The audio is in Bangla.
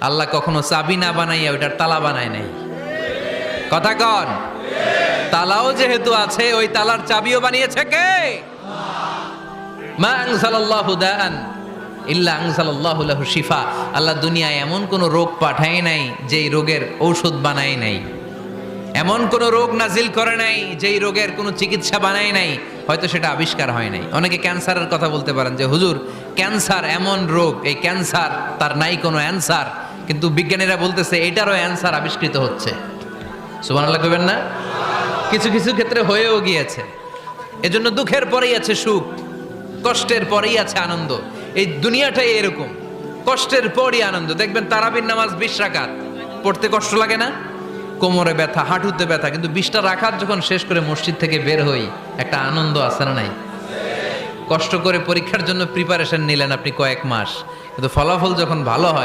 আল্লাহ কখনো চাবি না বানাইয়া ওইটার তালা বানায় নাই। কথা কন, তালাও যেহেতু আছে ওই তালার চাবিও বানিয়েছে কে? মা আনজালাল্লাহু দাআন ইল্লা আনজালাল্লাহু লাহু শিফা। আল্লাহ দুনিয়ায় এমন কোন রোগ পাঠায় নাই যেই রোগের ঔষধ বানায় নাই, এমন কোন রোগ নাজিল করে নাই যেই রোগের কোনো চিকিৎসা বানায় নাই, হয়তো সেটা আবিষ্কার হয় নাই। অনেকে ক্যান্সারের কথা বলতে পারেন যে হুজুর ক্যান্সার এমন রোগ, এই ক্যান্সার তার নাই কোনো অ্যান্সার, কিন্তু বিজ্ঞানীরা বলতেছে এটারও অ্যান্সার আবিষ্কৃত হচ্ছে। সুবহানাল্লাহ কইবেন না? কিছু কিছু ক্ষেত্রে হয়েও গিয়েছে। এজন্য দুঃখের পরেই আছে সুখ, কষ্টের পরেই আছে আনন্দ। এই দুনিয়াটাই এরকম, কষ্টের পরই আনন্দ। দেখবেন তারাবির নামাজ 20 রাকাত পড়তে কষ্ট লাগে না? কোমরে ব্যথা, হাঁটুতে ব্যথা, কিন্তু 20টা রাকাত যখন শেষ করে মসজিদ থেকে বের হই একটা আনন্দ আছে না নাই? কষ্ট করে পরীক্ষার জন্য প্রিপারেশন নিলেন আপনি কয়েক মাস, কিন্তু ফলাফল যখন ভালো হয়